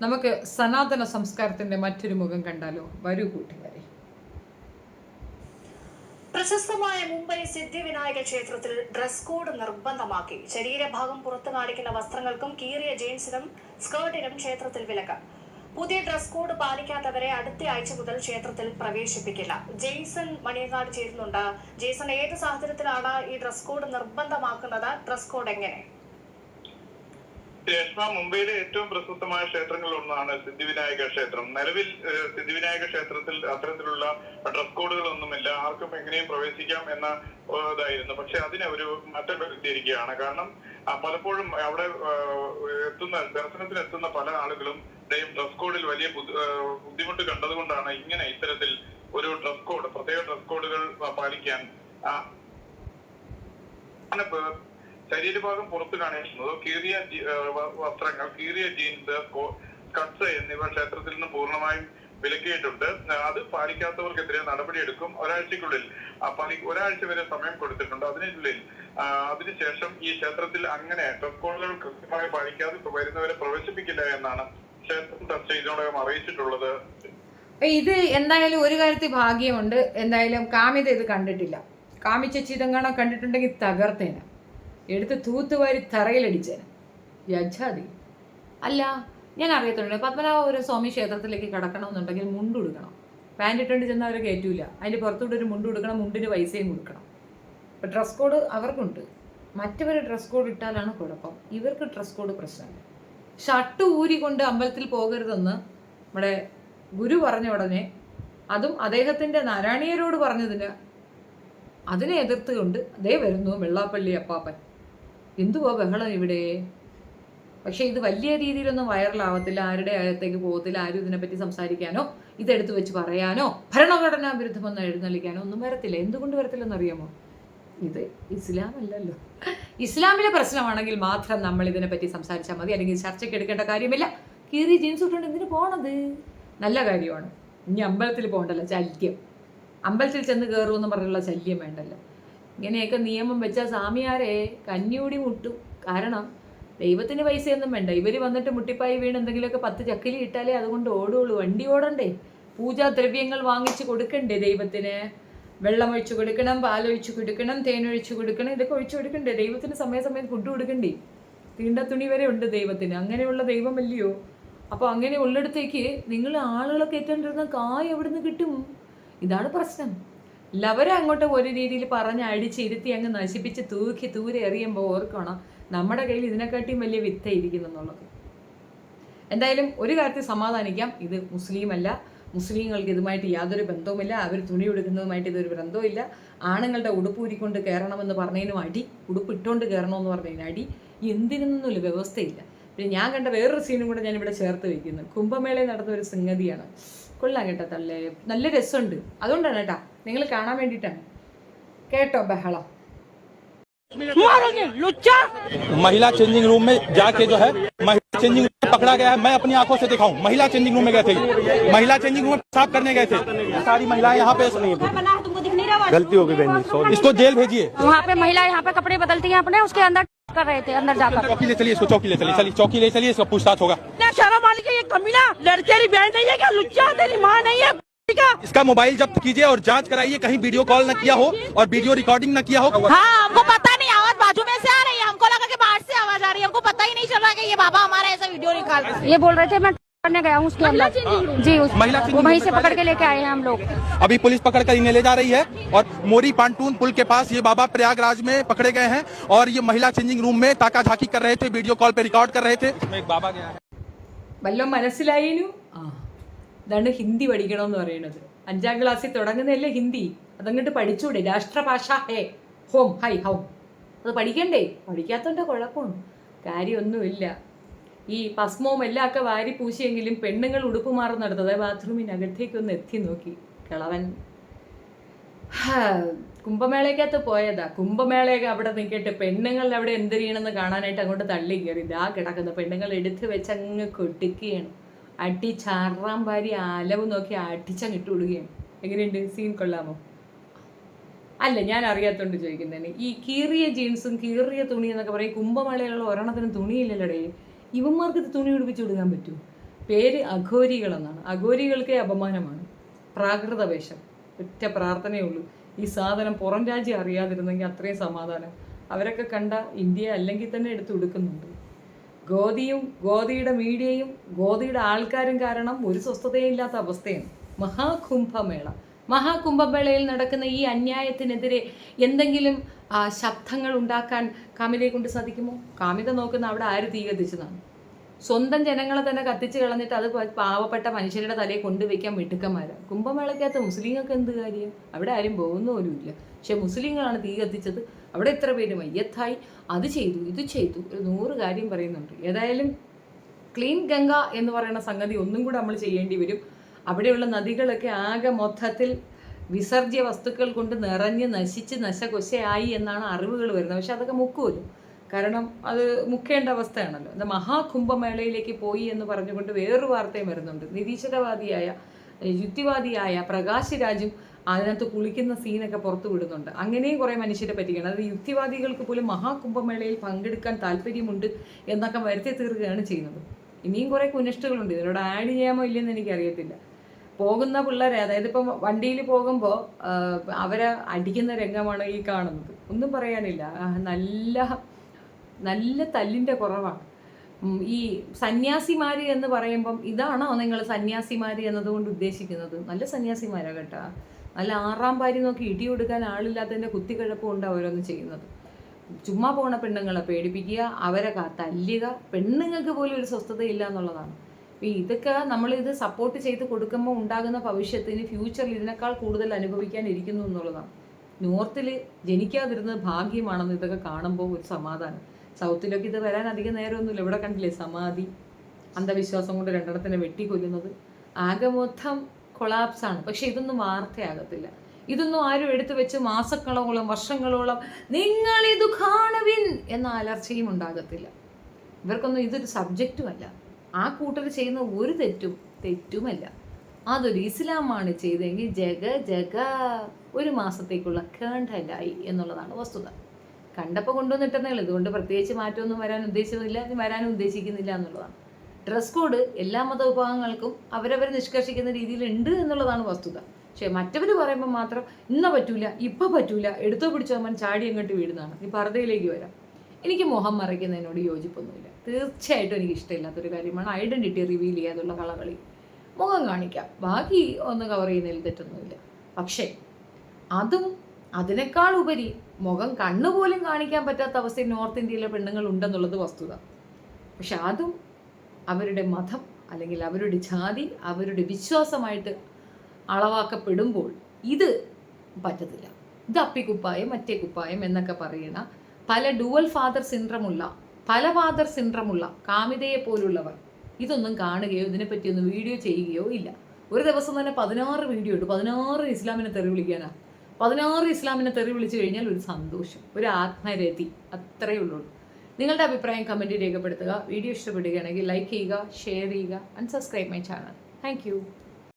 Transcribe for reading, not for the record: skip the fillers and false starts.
നമുക്ക് സനാതന സംസ്കാരത്തിന്റെ മറ്റൊരു മുഖം കണ്ടാലോ? വരൂ കൂട്ടുകാരെ. പ്രശസ്തമായ മുംബൈ സിദ്ധിവിനായക ക്ഷേത്രത്തിൽ ഡ്രസ് കോഡ് നിർബന്ധമാക്കി. ശരീരഭാഗം പുറത്തു കാണിക്കുന്ന വസ്ത്രങ്ങൾക്കും കീറിയ ജീൻസിനും സ്കേർട്ടിനും ക്ഷേത്രത്തിൽ വിലക്ക്. പുതിയ ഡ്രസ് കോഡ് പാലിക്കാത്തവരെ അടുത്ത ആഴ്ച മുതൽ ക്ഷേത്രത്തിൽ പ്രവേശിപ്പിക്കില്ല. ജെയ്സൺ മണിയങ്ങാട് ചേരുന്നുണ്ട്. ജെയ്സൺ, ഏത് സാഹചര്യത്തിലാണ് ഈ ഡ്രസ് കോഡ് നിർബന്ധമാക്കുന്നത്? ഡ്രസ് കോഡ് എങ്ങനെ? രേഷ്മ, മുംബൈയിലെ ഏറ്റവും പ്രസിദ്ധമായ ക്ഷേത്രങ്ങളിൽ ഒന്നാണ് സിദ്ധിവിനായക ക്ഷേത്രം. നിലവിൽ സിദ്ധിവിനായക ക്ഷേത്രത്തിൽ അത്തരത്തിലുള്ള ഡ്രസ് കോഡുകളൊന്നുമില്ല. ആർക്കും എങ്ങനെയും പ്രവേശിക്കാം എന്ന ഇതായിരുന്നു. പക്ഷെ അതിനെ ഒരു മാറ്റം വരുത്തിയിരിക്കുകയാണ്. കാരണം പലപ്പോഴും അവിടെ ദർശനത്തിന് എത്തുന്ന പല ആളുകളും ഡ്രസ് കോഡിൽ വലിയ ബുദ്ധിമുട്ട് കണ്ടതുകൊണ്ടാണ് ഇങ്ങനെ ഇത്തരത്തിൽ ഒരു ഡ്രസ് കോഡ്, പ്രത്യേക ഡ്രസ് കോഡുകൾ പാലിക്കാൻ ശരീരഭാഗം പുറത്തു കാണിക്കുന്നത്, കീറിയ വസ്ത്രങ്ങൾ, കീറിയ ജീൻസ്, സ്കർട്ട്സ് എന്നിവ ക്ഷേത്രത്തിൽ നിന്ന് പൂർണ്ണമായും വിലക്കിയിട്ടുണ്ട്. അത് പാലിക്കാത്തവർക്കെതിരെ നടപടിയെടുക്കും. ഒരാഴ്ച വരെ സമയം കൊടുത്തിട്ടുണ്ട്. അതിനുശേഷം ഈ ക്ഷേത്രത്തിൽ അങ്ങനെ ഡ്രസ് കോഡുകൾ കൃത്യമായി പാലിക്കാതെ വരുന്നവരെ പ്രവേശിപ്പിക്കില്ല എന്നാണ് ക്ഷേത്രം ട്രസ്റ്റ് ഇതിനോടകം അറിയിച്ചിട്ടുള്ളത്. ഇത് എന്തായാലും ഒരു കാര്യത്തിൽ ഭാഗ്യമുണ്ട്. എന്തായാലും കാമിത ഇത് കണ്ടിട്ടില്ല. കാമിച്ച ചിതങ്ങാണോ കണ്ടിട്ടുണ്ടെങ്കിൽ തകർത്തേന, എടുത്ത് തൂത്തുവാരി തറയിലടിച്ചേനെ. യജാതി അല്ല, ഞാൻ അറിയത്തുണ്ട്. പത്മനാഭപുരം സ്വാമി ക്ഷേത്രത്തിലേക്ക് കിടക്കണമെന്നുണ്ടെങ്കിൽ മുണ്ടുടുക്കണം. പാൻറ് ഇട്ടുകൊണ്ട് ചെന്നാൽ അവരെ കയറ്റൂല. അതിൻ്റെ പുറത്തൂടെ ഒരു മുണ്ട് കൊടുക്കണം, മുണ്ടിന് പൈസയും കൊടുക്കണം. ഇപ്പം ഡ്രസ് കോഡ് അവർക്കുണ്ട്. മറ്റവർ ഡ്രസ് കോഡ് ഇട്ടാലാണ് കുഴപ്പം. ഇവർക്ക് ഡ്രസ് കോഡ് പ്രശ്നമില്ല. ഷർട്ട് ഊരിക്കൊണ്ട് അമ്പലത്തിൽ പോകരുതെന്ന് നമ്മുടെ ഗുരു പറഞ്ഞ ഉടനെ, അതും അദ്ദേഹത്തിൻ്റെ നാരായണീയരോട് പറഞ്ഞതിന് അതിനെ എതിർത്തുകൊണ്ട് അതേ വരുന്നു വെള്ളാപ്പള്ളി അപ്പാപ്പൻ. എന്തുവാ ബഹളം ഇവിടെ? പക്ഷേ ഇത് വലിയ രീതിയിലൊന്നും വൈറലാവത്തില്ല. ആരുടെ അകത്തേക്ക് പോകത്തില്ല. ആരും ഇതിനെപ്പറ്റി സംസാരിക്കാനോ ഇതെടുത്ത് വെച്ച് പറയാനോ ഭരണഘടനാ വിരുദ്ധമെന്ന് എഴുന്നള്ളിക്കാനോ ഒന്നും വരത്തില്ല. എന്തുകൊണ്ട് വരത്തില്ലെന്ന് അറിയാമോ? ഇത് ഇസ്ലാമല്ലല്ലോ. ഇസ്ലാമിലെ പ്രശ്നമാണെങ്കിൽ മാത്രം നമ്മൾ ഇതിനെപ്പറ്റി സംസാരിച്ചാൽ മതി, അല്ലെങ്കിൽ ചർച്ചയ്ക്ക് എടുക്കേണ്ട കാര്യമില്ല. കീറി ജീൻസ് ഇട്ടുകൊണ്ട് എന്തിനു പോണത്? നല്ല കാര്യമാണ്. ഇനി അമ്പലത്തിൽ പോകണ്ടല്ലോ ശല്യം. അമ്പലത്തിൽ ചെന്ന് കയറുമെന്ന് പറഞ്ഞുള്ള ശല്യം വേണ്ടല്ലോ. ഇങ്ങനെയൊക്കെ നിയമം വെച്ചാൽ സ്വാമിയാരെ കഞ്ഞൂടി മുട്ടും. കാരണം ദൈവത്തിന് പൈസയൊന്നും വേണ്ട. ഇവർ വന്നിട്ട് മുട്ടിപ്പായി വീണ് എന്തെങ്കിലുമൊക്കെ 10 ചക്കിലി ഇട്ടാലേ അതുകൊണ്ട് ഓടുള്ളൂ. വണ്ടി ഓടണ്ടേ? പൂജാദ്രവ്യങ്ങൾ വാങ്ങിച്ച് കൊടുക്കണ്ടേ ദൈവത്തിന്? വെള്ളമൊഴിച്ച് കൊടുക്കണം, പാലൊഴിച്ച് കൊടുക്കണം, തേനൊഴിച്ച് കൊടുക്കണം, ഇതൊക്കെ ഒഴിച്ചു കൊടുക്കണ്ടേ? ദൈവത്തിന് സമയം ഫുഡ് കൊടുക്കണ്ടേ? തീണ്ട തുണി വരെ ഉണ്ട് ദൈവത്തിന്. അങ്ങനെയുള്ള ദൈവമല്ലയോ? അപ്പോൾ അങ്ങനെ ഉള്ളിടത്തേക്ക് നിങ്ങൾ ആളുകളെ കയറ്റേണ്ടിരുന്ന കായ് എവിടെ നിന്ന് കിട്ടും? ഇതാണ് പ്രശ്നം. ലവരെ അങ്ങോട്ട് ഒരു രീതിയിൽ പറഞ്ഞ് അടിച്ചിരുത്തി അങ്ങ് നശിപ്പിച്ച് തൂക്കി ദൂരെ എറിയുമ്പോൾ ഓർക്കണം നമ്മുടെ കയ്യിൽ ഇതിനെക്കാട്ടിയും വലിയ വിത്ത ഇരിക്കുന്നെന്നുള്ളത്. എന്തായാലും ഒരു കാര്യത്തിൽ സമാധാനിക്കാം. ഇത് മുസ്ലിമല്ല. മുസ്ലിങ്ങൾക്ക് ഇതുമായിട്ട് യാതൊരു ബന്ധവുമില്ല. അവർ തുണി ഉടുക്കുന്നതുമായിട്ട് ഇതൊരു ബന്ധവുമില്ല. ആണുങ്ങളുടെ ഉടുപ്പൂരിക്കൊണ്ട് കയറണമെന്ന് പറഞ്ഞതിനും അടി, ഉടുപ്പ് ഇട്ടുകൊണ്ട് കയറണമെന്ന് പറഞ്ഞതിന് അടി. എന്തിനൊന്നുമില്ല, വ്യവസ്ഥയില്ല. പിന്നെ ഞാൻ കണ്ട വേറൊരു സീനും കൂടെ ഞാനിവിടെ ചേർത്ത് വയ്ക്കുന്നു. കുംഭമേളയിൽ നടന്ന ഒരു സംഗതിയാണ്. കൊള്ളാം കേട്ടോ തള്ളേ, നല്ല രസമുണ്ട്. അതുകൊണ്ടാണ് കേട്ടാ, നിങ്ങൾ കാണാൻ വേണ്ടിയിട്ടാണ് കേട്ടോ ബഹളം. महिला चेंजिंग रूम में जाके जो है महिला चेंजिंग रूम पकड़ा गया है। मैं अपनी आंखों से दिखाऊं, महिला चेंजिंग रूम में गए थे, महिला चेंजिंग रूम में साफ करने गए थे। सारी महिलाएं यहाँ पे गलती हो गई बहन, इसको जेल भेजिए। वहाँ पे महिला यहाँ पे कपड़े बदलती है अपने, उसके अंदर कर रहे थे, अंदर जाकर। चौकी ले चलिए इसको, चौकी ले चलिए, चौकी ले चलिए, इसका पूछताछ होगा। शर्म वाली ये कमीना, लड़के बहन नहीं है क्या? लुच्चा तेरी माँ नहीं है? इसका मोबाइल जब्त कीजिए और जांच कराइए, कहीं वीडियो कॉल न किया हो और वीडियो रिकॉर्डिंग न किया हो। हाँ, हमको पता नहीं, आवाज बाजू में से आ रही है, हमको लगा कि बाहर से आवाज आ रही है, हमको पता ही नहीं चल रहा कि ये बाबा हमारा ऐसा वीडियो निकाल। ये बोल रहे थे मैं करने गया हूँ उसके अंदर जी, महिला वहीं से पकड़ के लेके आए हैं हम लोग। अभी पुलिस पकड़ कर इन्हें ले जा रही है और मोरी पांटून पुल के पास ये बाबा प्रयागराज में पकड़े गए हैं और ये महिला चेंजिंग रूम में ताका झाकी कर रहे थे, वीडियो कॉल पे रिकॉर्ड कर रहे थे। एक बाबा गया है വല്ലതും മനസ്സിലായിനു? ഇതാണ് ഹിന്ദി പഠിക്കണമെന്ന് പറയുന്നത്. 5ാം ക്ലാസ്സിൽ തുടങ്ങുന്നതല്ലേ ഹിന്ദി. അതങ്ങോട്ട് പഠിച്ചൂടെ? രാഷ്ട്രഭാഷ ഹേ ഹോം ഹൈ ഹൗം, അത് പഠിക്കണ്ടേ? പഠിക്കാത്തതിൻ്റെ കുഴപ്പമാണ്, കാര്യമൊന്നുമില്ല. ഈ ഭസ്മവും എല്ലാം ഒക്കെ വാരി പൂശിയെങ്കിലും പെണ്ണുങ്ങൾ ഉടുപ്പ് മാറുന്നിടത്തത് ബാത്റൂമിനകത്തേക്കൊന്ന് എത്തി നോക്കി കിളവൻ. കുംഭമേളയ്ക്കകത്ത് പോയതാ. കുംഭമേളയൊക്കെ അവിടെ നിൽക്കട്ടെ, പെണ്ണുങ്ങൾ അവിടെ എന്ത് ചെയ്യണമെന്ന് കാണാനായിട്ട് അങ്ങോട്ട് തള്ളി കയറി. ഇതാ കിടക്കുന്ന പെണ്ണുങ്ങൾ എടുത്ത് വെച്ചങ്ങ് കൊട്ടിക്കുകയാണ്. അടിച്ചാറാം ഭാര്യ അലവ് നോക്കി അടിച്ചങ്ങിട്ട് വിടുകയാണ്. എങ്ങനെയുണ്ട് സീൻ? കൊള്ളാമോ? അല്ല, ഞാൻ അറിയാത്തോണ്ട് ചോദിക്കുന്നതിന്. ഈ കീറിയ ജീൻസും കീറിയ തുണി എന്നൊക്കെ പറയും. കുംഭമേളയിലുള്ള ഒരെണ്ണത്തിന് തുണിയില്ലല്ലോടേ. ഇവന്മാർക്ക് ഇത് തുണി ഉടുപ്പിച്ച് കൊടുക്കാൻ പറ്റുമോ? പേര് അഘോരികളെന്നാണ്. അഘോരികൾക്കേ അപമാനമാണ്. പ്രാകൃത വേഷം. ഒറ്റ പ്രാർത്ഥനയേ ഉള്ളൂ, ഈ സാധനം പുറം രാജ്യം അറിയാതിരുന്നെങ്കിൽ അത്രയും സമാധാനം. അവരൊക്കെ കണ്ട ഇന്ത്യ അല്ലെങ്കിൽ തന്നെ എടുത്ത് കൊടുക്കുന്നുണ്ട്. ഗോദിയും ഗോദിയുടെ മീഡിയയും ഗോദിയുടെ ആൾക്കാരും കാരണം ഒരു സ്വസ്ഥതയില്ലാത്ത അവസ്ഥയാണ്. മഹാകുംഭമേളയിൽ നടക്കുന്ന ഈ അന്യായത്തിനെതിരെ എന്തെങ്കിലും ശബ്ദങ്ങൾ ഉണ്ടാക്കാൻ കാമിതയെ കൊണ്ട് സാധിക്കുമോ? കാമിത നോക്കുന്ന അവിടെ ആര് തീ കത്തിച്ചതാണ്? സ്വന്തം ജനങ്ങളെ തന്നെ കത്തിച്ച് കളഞ്ഞിട്ട് അത് പാവപ്പെട്ട മനുഷ്യരുടെ തലയിൽ കൊണ്ടുവയ്ക്കാൻ മിടുക്കന്മാരാണ്. കുംഭമേളയ്ക്കകത്ത് മുസ്ലിങ്ങൾക്ക് എന്ത് കാര്യം? അവിടെ ആരും പോകുന്ന പോലുമില്ല. പക്ഷെ മുസ്ലിങ്ങളാണ് തീ കത്തിച്ചത്. അവിടെ എത്ര പേര് മയ്യത്തായി, അത് ചെയ്തു ഇത് ചെയ്തു, ഒരു 100 കാര്യം പറയുന്നുണ്ട്. ഏതായാലും ക്ലീൻ ഗംഗ എന്ന് പറയുന്ന സംഗതി ഒന്നും കൂടെ നമ്മൾ ചെയ്യേണ്ടി വരും. അവിടെയുള്ള നദികളൊക്കെ ആകെ മൊത്തത്തിൽ വിസർജ്യ വസ്തുക്കൾ കൊണ്ട് നിറഞ്ഞ് നശിച്ച് നശകൊശയായി എന്നാണ് അറിവുകൾ വരുന്നത്. പക്ഷെ അതൊക്കെ മുക്കുമല്ലോ, കാരണം അത് മുക്കേണ്ട അവസ്ഥയാണല്ലോ. എന്താ മഹാകുംഭമേളയിലേക്ക് പോയി എന്ന് പറഞ്ഞുകൊണ്ട് വേറൊരു വാർത്തയും വരുന്നുണ്ട്. നിരീശ്വരവാദിയായ യുക്തിവാദിയായ പ്രകാശ് രാജും അതിനകത്ത് കുളിക്കുന്ന സീനൊക്കെ പുറത്തു വിടുന്നുണ്ട്. അങ്ങനെയും കുറേ മനുഷ്യരെ പറ്റിക്കണം. അത് യുക്തിവാദികൾക്ക് പോലും മഹാകുംഭമേളയിൽ പങ്കെടുക്കാൻ താല്പര്യമുണ്ട് എന്നൊക്കെ വരുത്തി തീർക്കുകയാണ് ചെയ്യുന്നത്. ഇനിയും കുറേ കുനിഷ്ഠകളുണ്ട്. ഇതിലൂടെ ആഡ് ചെയ്യാമോ ഇല്ലെന്ന് എനിക്കറിയത്തില്ല. പോകുന്ന പിള്ളേരെ, അതായത് ഇപ്പം വണ്ടിയിൽ പോകുമ്പോൾ അവരെ അടിക്കുന്ന രംഗമാണ് ഈ കാണുന്നത്. ഒന്നും പറയാനില്ല, നല്ല തല്ലിൻ്റെ കുറവാണ്. ഈ സന്യാസിമാർ എന്ന് പറയുമ്പം ഇതാണോ നിങ്ങൾ സന്യാസിമാർ എന്നതുകൊണ്ട് ഉദ്ദേശിക്കുന്നത്? നല്ല സന്യാസിമാരാണ് കേട്ടോ. നല്ല 6ാം ഭാര്യ നോക്കി ഇടി കൊടുക്കാൻ ആളില്ലാത്തതിൻ്റെ കുത്തിക്കിഴപ്പം കൊണ്ട് അവരൊന്ന് ചെയ്യുന്നത്. ചുമ്മാ പോണ പെണ്ണുങ്ങളെ പേടിപ്പിക്കുക, അവരെ തല്ലുക, പെണ്ണുങ്ങൾക്ക് പോലും ഒരു സ്വസ്ഥതയില്ല എന്നുള്ളതാണ്. ഇതൊക്കെ നമ്മളിത് സപ്പോർട്ട് ചെയ്ത് കൊടുക്കുമ്പോൾ ഉണ്ടാകുന്ന ഭവിഷ്യത്തിന് ഫ്യൂച്ചറിൽ ഇതിനേക്കാൾ കൂടുതൽ അനുഭവിക്കാനിരിക്കുന്നു എന്നുള്ളതാണ്. നോർത്തിൽ ജനിക്കാതിരുന്നത് ഭാഗ്യമാണെന്ന് ഇതൊക്കെ കാണുമ്പോൾ ഒരു സമാധാനം. സൗത്തിലൊക്കെ ഇത് വരാൻ അധികം നേരമൊന്നുമില്ല. ഇവിടെ കണ്ടില്ലേ സമാധി, അന്ധവിശ്വാസം കൊണ്ട് 2 വെട്ടിക്കൊല്ലുന്നത്, ആകെ മൊത്തം കൊളാപ്സാണ്. പക്ഷെ ഇതൊന്നും വാർത്തയാകത്തില്ല. ഇതൊന്നും ആരും എടുത്തു വെച്ച് മാസങ്ങളോളം വർഷങ്ങളോളം നിങ്ങളിത് കാണുവിൻ എന്ന അലർച്ചയും ഉണ്ടാകത്തില്ല. ഇവർക്കൊന്നും ഇതൊരു സബ്ജക്റ്റുമല്ല. ആ കൂട്ടർ ചെയ്യുന്ന ഒരു തെറ്റുമല്ല. അതൊരു ഇസ്ലാമാണ് ചെയ്തെങ്കിൽ ജഗ 1 മാസത്തേക്കുള്ള കേണ്ടലായി എന്നുള്ളതാണ് വസ്തുത. കണ്ടപ്പോൾ കൊണ്ടുവന്നിട്ടെന്നേ ഉള്ളൂ. ഇതുകൊണ്ട് പ്രത്യേകിച്ച് മാറ്റമൊന്നും വരാൻ ഉദ്ദേശിക്കുന്നില്ല, വരാനും ഉദ്ദേശിക്കുന്നില്ല എന്നുള്ളതാണ്. ഡ്രസ് കോഡ് എല്ലാ മതവിഭാഗങ്ങൾക്കും അവരവർ നിഷ്കർഷിക്കുന്ന രീതിയിലുണ്ട് എന്നുള്ളതാണ് വസ്തുത. പക്ഷേ മറ്റവർ പറയുമ്പോൾ മാത്രം ഇന്ന പറ്റൂല, ഇപ്പം പറ്റൂല, എടുത്തോ പിടിച്ചോ അവൻ ചാടി അങ്ങോട്ട് വീടുന്നതാണ്. ഈ പർദ്ദയിലേക്ക് വരാം. എനിക്ക് മുഖം മറയ്ക്കുന്നതിനോട് യോജിപ്പൊന്നുമില്ല. തീർച്ചയായിട്ടും എനിക്ക് ഇഷ്ടമില്ലാത്തൊരു കാര്യമാണ് ഐഡൻറ്റിറ്റി റിവീൽ ചെയ്യാതുള്ള കളകളി. മുഖം കാണിക്കാം, ബാക്കി ഒന്ന് കവർ ചെയ്യുന്നതിൽ തെറ്റൊന്നുമില്ല. പക്ഷേ അതും അതിനേക്കാൾ ഉപരി മുഖം കണ്ണുപോലും കാണിക്കാൻ പറ്റാത്ത അവസ്ഥയിൽ നോർത്ത് ഇന്ത്യയിലെ പെണ്ണുങ്ങൾ ഉണ്ടെന്നുള്ളത് വസ്തുത. പക്ഷെ അതും അവരുടെ മതം അല്ലെങ്കിൽ അവരുടെ ജാതി, അവരുടെ വിശ്വാസമായിട്ട് അളവാക്കപ്പെടുമ്പോൾ ഇത് പറ്റത്തില്ല. ഇത് അപ്പിക്കുപ്പായം മറ്റേ കുപ്പായം എന്നൊക്കെ പറയുന്ന പല ഡുവൽ ഫാദർ സിൻഡ്രമുള്ള കാമിതയെ പോലുള്ളവർ ഇതൊന്നും കാണുകയോ ഇതിനെപ്പറ്റിയൊന്നും വീഡിയോ ചെയ്യുകയോ ഇല്ല. ഒരു ദിവസം തന്നെ 16 വീഡിയോ ഉണ്ട്. 16 ഇസ്ലാമിനെ തെറി വിളിക്കാനാ. 16 ഇസ്ലാമിനെ തെറി വിളിച്ചു കഴിഞ്ഞാൽ ഒരു സന്തോഷം, ഒരു ആത്മരതി, അത്രയേ ഉള്ളൂ. നിങ്ങളുടെ അഭിപ്രായം കമൻറ്റിൽ രേഖപ്പെടുത്തുക. വീഡിയോ ഇഷ്ടപ്പെടുകയാണെങ്കിൽ ലൈക്ക് ചെയ്യുക, ഷെയർ ചെയ്യുക, and subscribe my channel. Thank you.